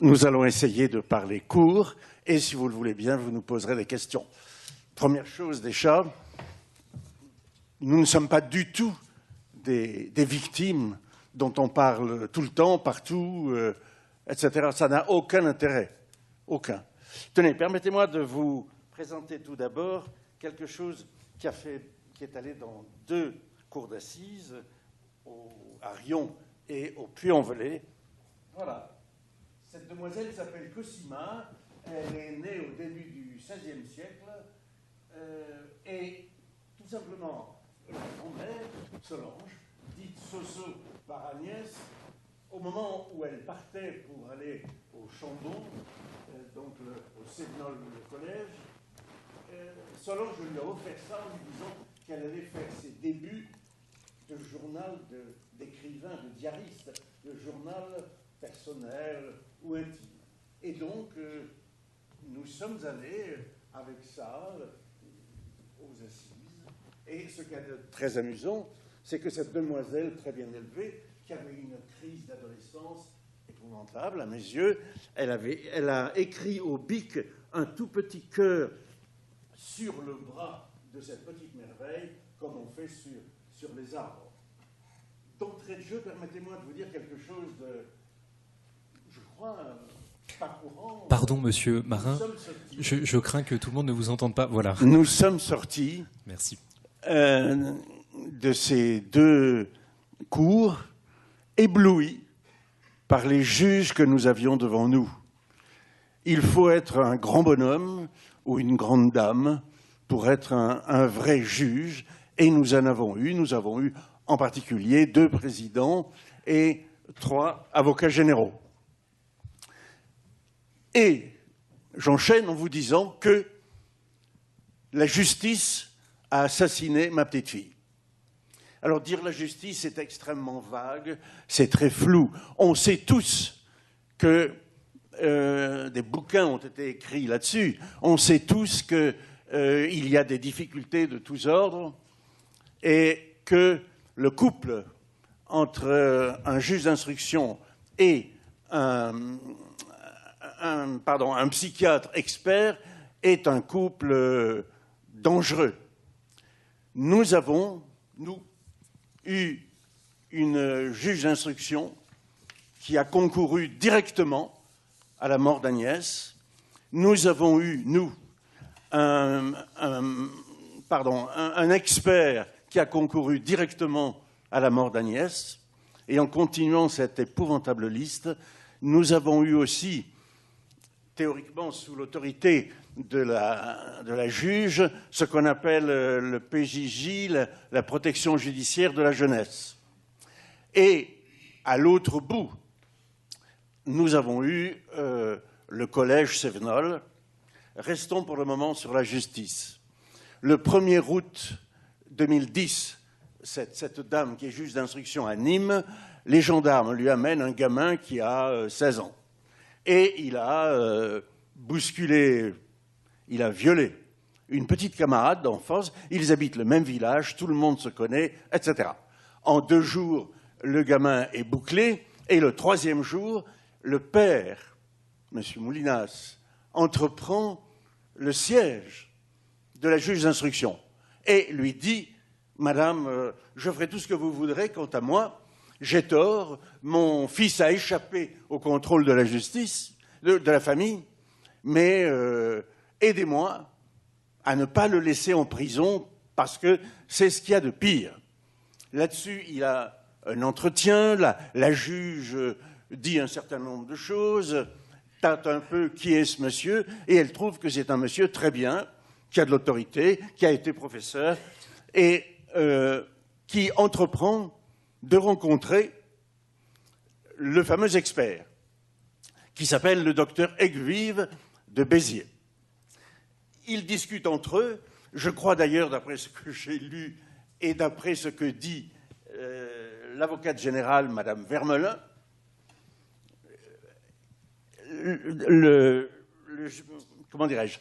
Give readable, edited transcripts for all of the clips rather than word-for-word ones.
nous allons essayer de parler court et, si vous le voulez bien, vous nous poserez des questions. Première chose déjà, nous ne sommes pas du tout des victimes dont on parle tout le temps, partout, etc. Ça n'a aucun intérêt. Aucun. Tenez, permettez-moi de vous présenter tout d'abord quelque chose qui est allé dans 2 cours d'assises, à Riom et au Puy-en-Velay. Voilà. Cette demoiselle s'appelle Cosima. Elle est née au début du XVIe siècle. Et tout simplement, la grand-mère, Solange, dite Soso par Agnès, au moment où elle partait pour aller au Chambon, donc au Sévenol, le collège, Solange lui a offert ça en lui disant qu'elle allait faire ses débuts de journal d'écrivain, de diariste, de journal personnel ou intime. Et donc, nous sommes allés avec ça aux assises. Et ce qui est très amusant, c'est que cette demoiselle très bien élevée, qui avait une crise d'adolescence épouvantable à mes yeux, elle a écrit au bic un tout petit cœur sur le bras de cette petite merveille, comme on fait sur les arbres. D'entrée de jeu, permettez-moi de vous dire quelque chose de, je crois, pas courant. Pardon, monsieur Marin, je crains que tout le monde ne vous entende pas. Voilà. Nous sommes sortis. Merci. De ces 2 cours, éblouis par les juges que nous avions devant nous. Il faut être un grand bonhomme ou une grande dame pour être un vrai juge, et nous en avons eu. Nous avons eu en particulier 2 présidents et 3 avocats généraux. Et j'enchaîne en vous disant que la justice a assassiné ma petite fille. Alors dire la justice, c'est extrêmement vague, c'est très flou. On sait tous que des bouquins ont été écrits là-dessus. On sait tous qu'il y a des difficultés de tous ordres et que le couple entre un juge d'instruction et un psychiatre expert est un couple dangereux. Nous avons, eu une juge d'instruction qui a concouru directement à la mort d'Agnès. Nous avons eu, un expert qui a concouru directement à la mort d'Agnès. Et en continuant cette épouvantable liste, nous avons eu aussi, théoriquement sous l'autorité de la juge, ce qu'on appelle le PJJ, la protection judiciaire de la jeunesse. Et à l'autre bout, nous avons eu le collège Sévenol. Restons pour le moment sur la justice. Le 1er août 2010, cette dame qui est juge d'instruction à Nîmes, les gendarmes lui amènent un gamin qui a 16 ans. Et il a bousculé, il a violé une petite camarade d'enfance. Ils habitent le même village, tout le monde se connaît, etc. En 2 jours, le gamin est bouclé. Et le 3e jour, le père, M. Moulinas, entreprend le siège de la juge d'instruction et lui dit « Madame, je ferai tout ce que vous voudrez, quant à moi, j'ai tort, mon fils a échappé au contrôle de la justice, de la famille, mais aidez-moi à ne pas le laisser en prison parce que c'est ce qu'il y a de pire. » Là-dessus, il a un entretien, la juge dit un certain nombre de choses, tâte un peu qui est ce monsieur, et elle trouve que c'est un monsieur très bien, qui a de l'autorité, qui a été professeur, et qui entreprend de rencontrer le fameux expert, qui s'appelle le docteur Aiguevive de Béziers. Ils discutent entre eux, je crois d'ailleurs, d'après ce que j'ai lu, et d'après ce que dit l'avocate générale, Madame Vermelin, comment dirais-je,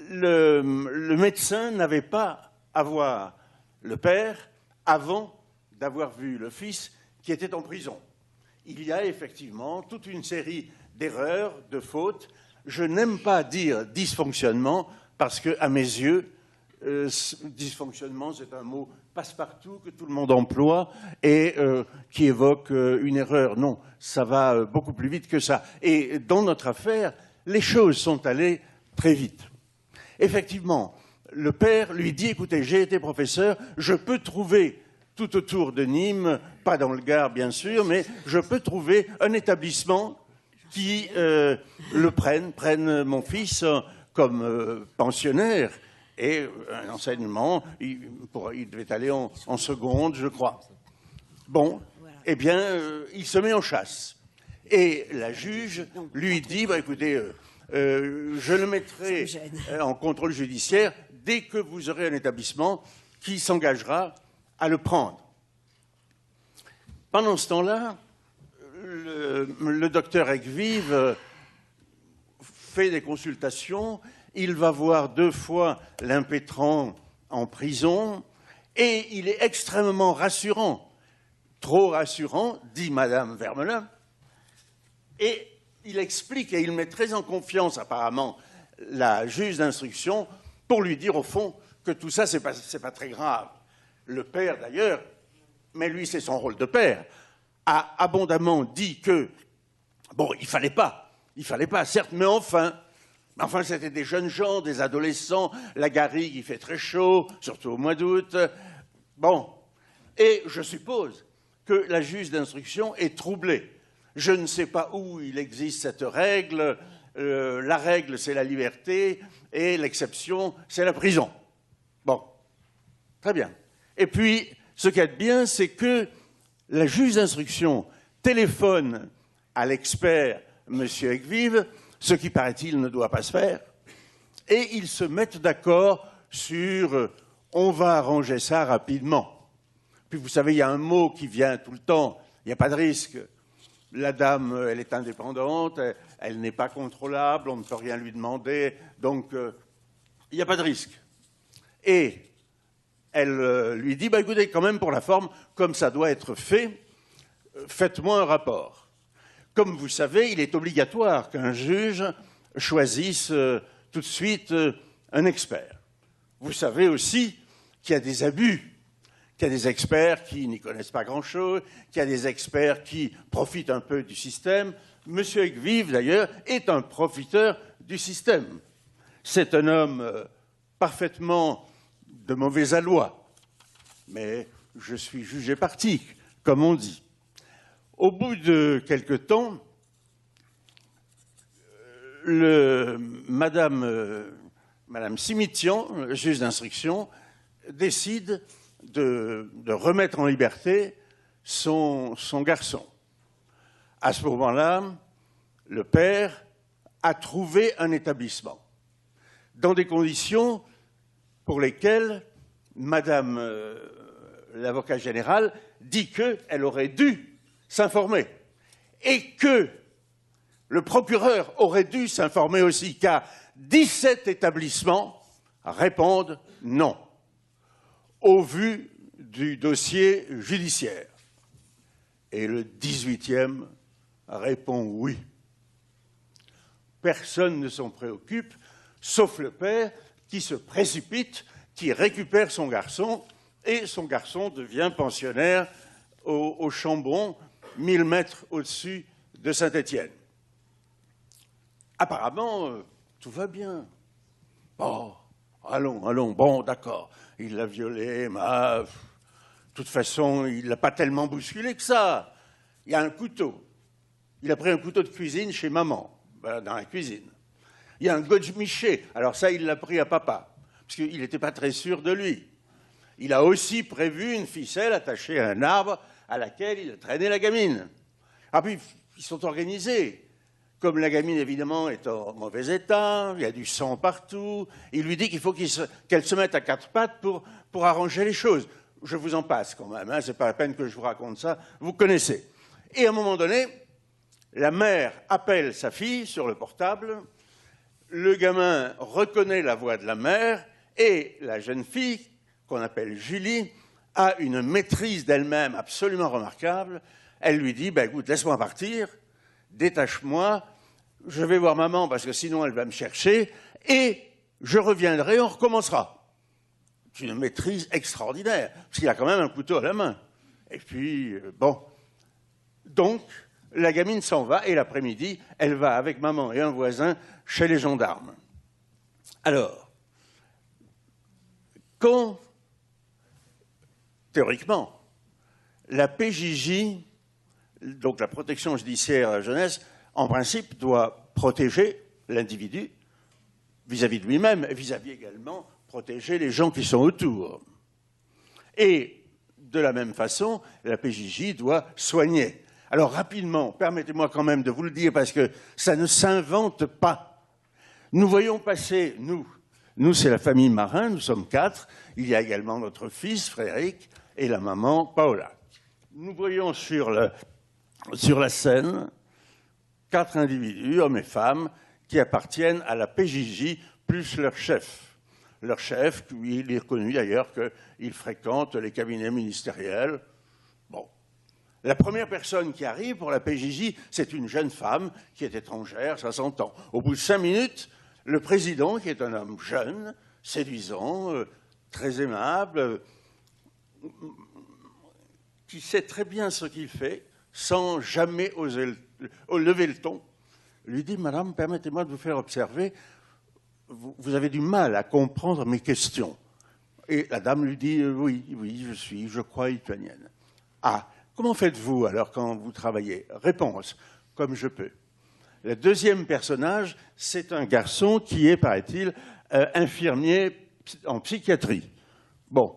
le médecin n'avait pas à voir le père avant d'avoir vu le fils qui était en prison. Il y a effectivement toute une série d'erreurs, de fautes. Je n'aime pas dire dysfonctionnement parce que, à mes yeux, dysfonctionnement, c'est un mot passe-partout que tout le monde emploie et qui évoque une erreur. Non, ça va beaucoup plus vite que ça. Et dans notre affaire, les choses sont allées très vite. Effectivement, le père lui dit, écoutez, j'ai été professeur, je peux trouver tout autour de Nîmes, pas dans le Gard bien sûr, mais je peux trouver un établissement qui le prenne mon fils comme pensionnaire et un enseignement, il devait aller en seconde, je crois. Bon, eh bien, il se met en chasse. Et la juge lui dit, bah, écoutez, je le mettrai en contrôle judiciaire dès que vous aurez un établissement qui s'engagera à le prendre. Pendant ce temps-là, le docteur Ecvive fait des consultations, il va voir 2 fois l'impétrant en prison, et il est extrêmement rassurant, trop rassurant, dit Madame Vermelin, et il explique et il met très en confiance apparemment la juge d'instruction pour lui dire au fond que tout ça c'est pas très grave. Le père d'ailleurs, mais lui c'est son rôle de père, a abondamment dit que bon il fallait pas certes, mais enfin c'était des jeunes gens, des adolescents, la garrigue il fait très chaud, surtout au mois d'août. Bon, et je suppose que la juge d'instruction est troublée. Je ne sais pas où il existe cette règle. La règle, c'est la liberté, et l'exception, c'est la prison. Bon, très bien. Et puis, ce qu'il y a de bien, c'est que la juge d'instruction téléphone à l'expert, M. Ecvive, ce qui, paraît-il, ne doit pas se faire, et ils se mettent d'accord sur « on va arranger ça rapidement ». Puis, vous savez, il y a un mot qui vient tout le temps, il n'y a pas de risque. La dame, elle est indépendante, elle n'est pas contrôlable, on ne peut rien lui demander, donc il n'y a pas de risque. Et elle lui dit, bah, écoutez, quand même pour la forme, comme ça doit être fait, faites-moi un rapport. Comme vous savez, il est obligatoire qu'un juge choisisse tout de suite un expert. Vous savez aussi qu'il y a des abus, qu'il y a des experts qui n'y connaissent pas grand-chose, qu'il y a des experts qui profitent un peu du système. Monsieur Ecvive, d'ailleurs, est un profiteur du système. C'est un homme parfaitement de mauvais aloi, mais je suis jugé parti, comme on dit. Au bout de quelque temps, Madame Simitian, juge d'instruction, décide de remettre en liberté son garçon. À ce moment-là, le père a trouvé un établissement dans des conditions pour lesquelles Madame l'avocat général dit qu'elle aurait dû s'informer et que le procureur aurait dû s'informer aussi, car 17 établissements répondent non au vu du dossier judiciaire. Et le 18e répond oui. Personne ne s'en préoccupe, sauf le père qui se précipite, qui récupère son garçon, et son garçon devient pensionnaire au Chambon, 1000 mètres au-dessus de Saint-Étienne. Apparemment, tout va bien. Bon, allons, bon, d'accord. Il l'a violée, mais de toute façon, il ne l'a pas tellement bousculé que ça. Il y a un couteau. Il a pris un couteau de cuisine chez maman, dans la cuisine. Il y a un godemiché. Alors ça, il l'a pris à papa, parce qu'il n'était pas très sûr de lui. Il a aussi prévu une ficelle attachée à un arbre à laquelle il a traîné la gamine. Ah puis, ils sont organisés. Comme la gamine, évidemment, est en mauvais état, il y a du sang partout, il lui dit qu'il faut qu'elle se mette à 4 pattes pour arranger les choses. Je vous en passe quand même, hein, c'est pas la peine que je vous raconte ça, vous connaissez. Et à un moment donné, la mère appelle sa fille sur le portable, le gamin reconnaît la voix de la mère, et la jeune fille, qu'on appelle Julie, a une maîtrise d'elle-même absolument remarquable. Elle lui dit, écoute, laisse-moi partir, détache-moi, je vais voir maman parce que sinon elle va me chercher, et je reviendrai, on recommencera. C'est une maîtrise extraordinaire, parce qu'il a quand même un couteau à la main. Et puis, bon. Donc, la gamine s'en va, et l'après-midi, elle va avec maman et un voisin chez les gendarmes. Alors, quand, théoriquement, la PJJ, donc la protection judiciaire à la jeunesse, en principe, doit protéger l'individu vis-à-vis de lui-même, et vis-à-vis également protéger les gens qui sont autour. Et de la même façon, la PJJ doit soigner. Alors rapidement, permettez-moi quand même de vous le dire, parce que ça ne s'invente pas. Nous voyons passer, nous c'est la famille Marin, nous sommes 4, il y a également notre fils Frédéric et la maman Paola. Nous voyons sur la scène 4 individus, hommes et femmes, qui appartiennent à la PJJ, plus leur chef. Leur chef, lui, il est reconnu d'ailleurs qu'il fréquente les cabinets ministériels. Bon. La première personne qui arrive pour la PJJ, c'est une jeune femme qui est étrangère, ça s'entend. Au bout de 5 minutes, le président, qui est un homme jeune, séduisant, très aimable, qui sait très bien ce qu'il fait, sans jamais oser lever le ton, lui dit « Madame, permettez-moi de vous faire observer, vous avez du mal à comprendre mes questions. » Et la dame lui dit « Oui, je crois lituanienne. » « Ah, comment faites-vous alors quand vous travaillez ?» Réponse « Comme je peux. » Le deuxième personnage, c'est un garçon qui est, paraît-il, infirmier en psychiatrie. Bon,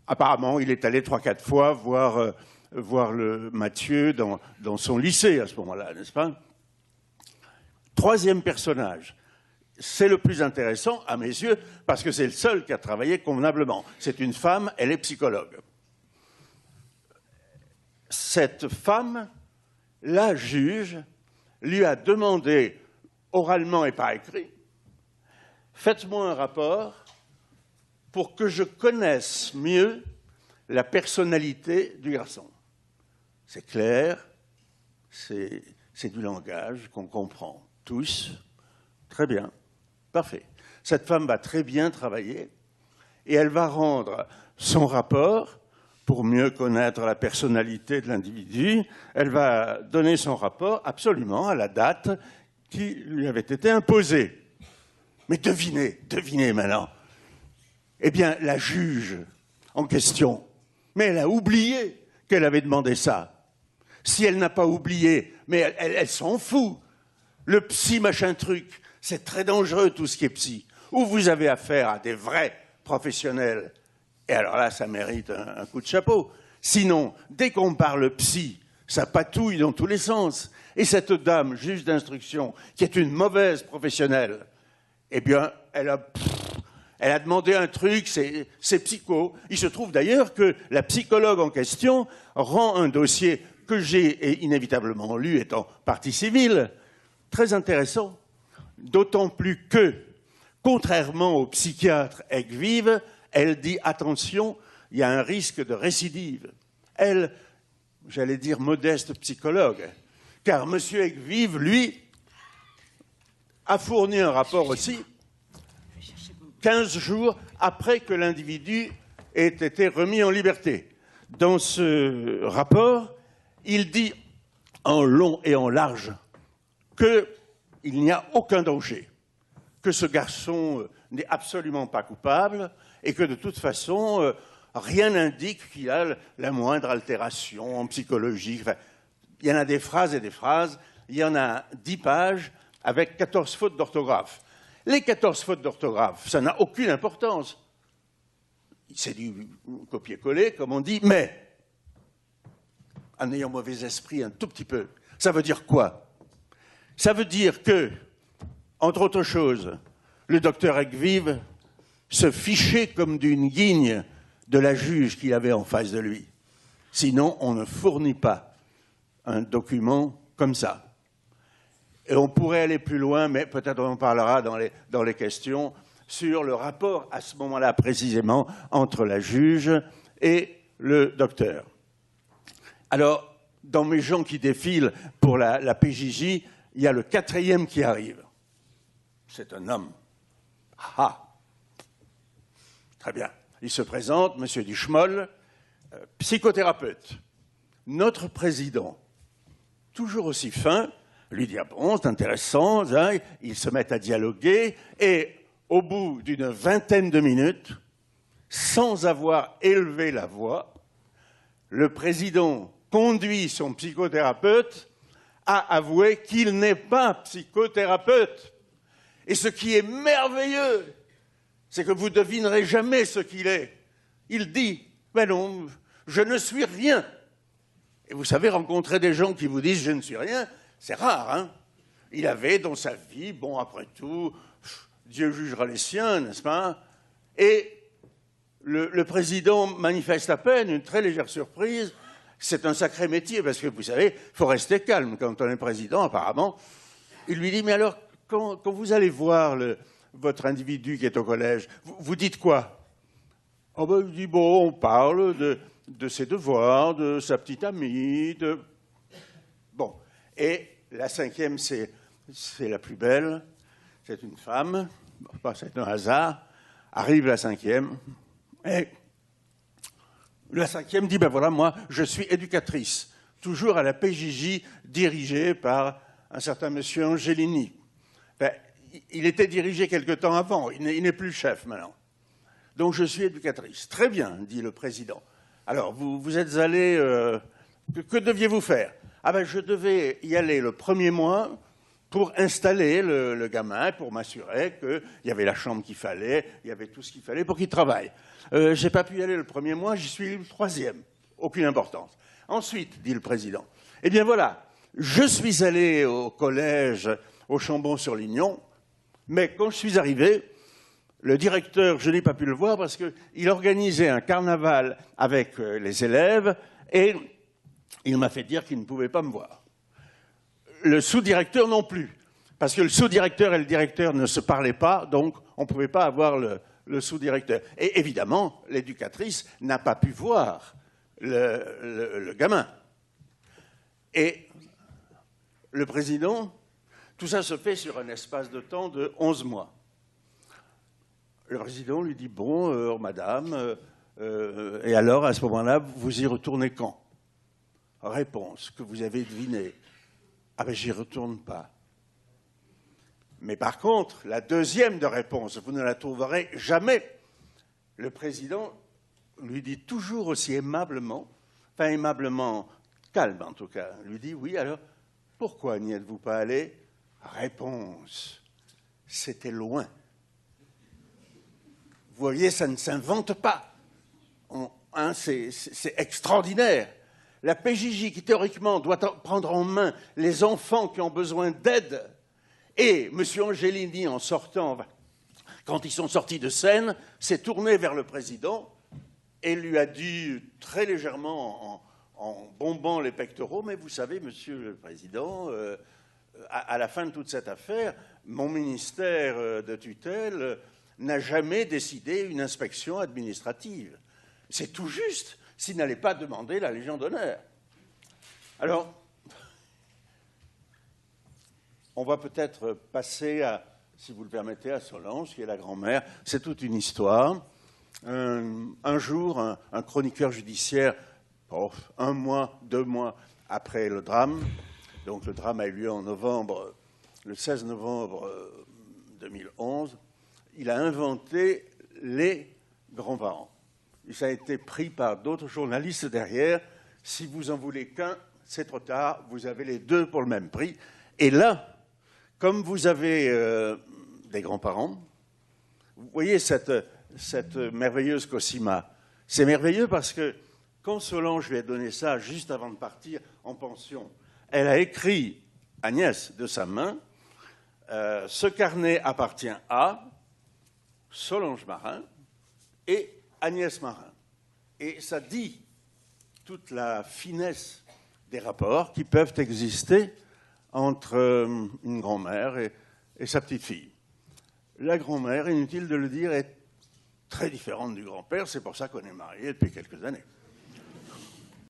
apparemment, il est allé 3-4 fois voir le Mathieu dans son lycée à ce moment-là, n'est-ce pas? Troisième personnage, c'est le plus intéressant à mes yeux, parce que c'est le seul qui a travaillé convenablement. C'est une femme, elle est psychologue. Cette femme, la juge, lui a demandé, oralement et par écrit, « Faites-moi un rapport pour que je connaisse mieux la personnalité du garçon. » C'est clair, c'est du langage qu'on comprend tous. Très bien, parfait. Cette femme va très bien travailler et elle va rendre son rapport pour mieux connaître la personnalité de l'individu. Elle va donner son rapport absolument à la date qui lui avait été imposée. Mais devinez maintenant. Eh bien, la juge en question, mais elle a oublié qu'elle avait demandé ça. Si elle n'a pas oublié, mais elle s'en fout. Le psy machin truc, c'est très dangereux tout ce qui est psy. Où vous avez affaire à des vrais professionnels. Et alors là, ça mérite un coup de chapeau. Sinon, dès qu'on parle psy, ça patouille dans tous les sens. Et cette dame, juge d'instruction, qui est une mauvaise professionnelle, eh bien, elle a demandé un truc, c'est psycho. Il se trouve d'ailleurs que la psychologue en question rend un dossier que j'ai inévitablement lu étant partie civile, très intéressant, d'autant plus que, contrairement au psychiatre Egvive, elle dit « attention, il y a un risque de récidive ». Elle, j'allais dire modeste psychologue, car M. Egvive, lui, a fourni un rapport aussi 15 jours après que l'individu ait été remis en liberté. Dans ce rapport, il dit en long et en large qu'il n'y a aucun danger, que ce garçon n'est absolument pas coupable et que de toute façon, rien n'indique qu'il a la moindre altération en psychologie. Enfin, il y en a des phrases et des phrases, il y en a 10 pages avec 14 fautes d'orthographe. Les 14 fautes d'orthographe, ça n'a aucune importance. C'est du copier-coller, comme on dit, mais en ayant mauvais esprit un tout petit peu, ça veut dire quoi? Ça veut dire que, entre autres choses, le docteur Egvive se fichait comme d'une guigne de la juge qu'il avait en face de lui. Sinon, on ne fournit pas un document comme ça. Et on pourrait aller plus loin, mais peut-être on en parlera dans les questions, sur le rapport à ce moment-là précisément entre la juge et le docteur. Alors, dans mes gens qui défilent pour la PJJ, il y a le 4e qui arrive. C'est un homme. Ah, très bien. Il se présente, M. Duchemol, psychothérapeute. Notre président, toujours aussi fin, lui dit « Ah bon, c'est intéressant hein ». Ils se mettent à dialoguer et au bout d'une vingtaine de minutes, sans avoir élevé la voix, le président conduit son psychothérapeute à avouer qu'il n'est pas psychothérapeute. Et ce qui est merveilleux, c'est que vous ne devinerez jamais ce qu'il est. Il dit « Ben non, je ne suis rien ». Et vous savez, rencontrer des gens qui vous disent « je ne suis rien », c'est rare, hein. Il avait dans sa vie, bon, après tout, Dieu jugera les siens, n'est-ce pas? Et le président manifeste à peine une très légère surprise. C'est un sacré métier, parce que vous savez, il faut rester calme quand on est président, apparemment. Il lui dit, mais alors, quand vous allez voir votre individu qui est au collège, vous dites quoi? Oh ben, il dit, bon, on parle de ses devoirs, de sa petite amie, de... Bon. Et la 5e, c'est la plus belle. C'est une femme. Bon, c'est un hasard. Arrive la 5e. Et la 5e dit, ben voilà, moi, je suis éducatrice. Toujours à la PJJ, dirigée par un certain monsieur Angelini. Ben, il était dirigé quelque temps avant. Il n'est plus chef maintenant. Donc, je suis éducatrice. Très bien, dit le président. Alors, vous êtes allé... que deviez-vous faire? Ah ben, je devais y aller le 1er mois pour installer le gamin, pour m'assurer qu'il y avait la chambre qu'il fallait, il y avait tout ce qu'il fallait pour qu'il travaille. Je n'ai pas pu y aller le 1er mois, j'y suis le 3e. Aucune importance. Ensuite, dit le président, eh bien voilà, je suis allé au collège au Chambon-sur-Lignon, mais quand je suis arrivé, le directeur, je n'ai pas pu le voir parce qu'il organisait un carnaval avec les élèves et il m'a fait dire qu'il ne pouvait pas me voir. Le sous-directeur non plus, parce que le sous-directeur et le directeur ne se parlaient pas, donc on ne pouvait pas avoir le sous-directeur. Et évidemment, l'éducatrice n'a pas pu voir le gamin. Et le président, tout ça se fait sur un espace de temps de 11 mois. Le président lui dit, bon, madame, et alors, à ce moment-là, vous y retournez quand? Réponse que vous avez devinée. Ah ben, j'y retourne pas. Mais par contre, la deuxième de réponse, vous ne la trouverez jamais. Le président lui dit toujours aussi aimablement, enfin aimablement calme en tout cas, lui dit, oui, alors, pourquoi n'y êtes-vous pas allé? Réponse, c'était loin. Vous voyez, ça ne s'invente pas. C'est extraordinaire. La PJJ, qui théoriquement doit prendre en main les enfants qui ont besoin d'aide, et M. Angelini, en sortant, quand ils sont sortis de scène, s'est tourné vers le président et lui a dit très légèrement, en bombant les pectoraux, mais vous savez, Monsieur le Président, à la fin de toute cette affaire, mon ministère de tutelle n'a jamais décidé une inspection administrative. C'est tout juste s'il n'allait pas demander la Légion d'honneur. Alors, on va peut-être passer à, si vous le permettez, à Solange, qui est la grand-mère. C'est toute une histoire. Un jour, un chroniqueur judiciaire, 1 mois, 2 mois après le drame, donc le drame a eu lieu en novembre, le 16 novembre 2011, il a inventé les grands-parents. Ça a été pris par d'autres journalistes derrière. Si vous en voulez qu'un, c'est trop tard, vous avez les 2 pour le même prix. Et là, comme vous avez des grands-parents, vous voyez cette merveilleuse Cosima. C'est merveilleux parce que quand Solange lui a donné ça juste avant de partir en pension, elle a écrit, Agnès, de sa main, ce carnet appartient à Solange Marin et Agnès Marin. Et ça dit toute la finesse des rapports qui peuvent exister entre une grand-mère et sa petite-fille. La grand-mère, inutile de le dire, est très différente du grand-père, c'est pour ça qu'on est mariés depuis quelques années.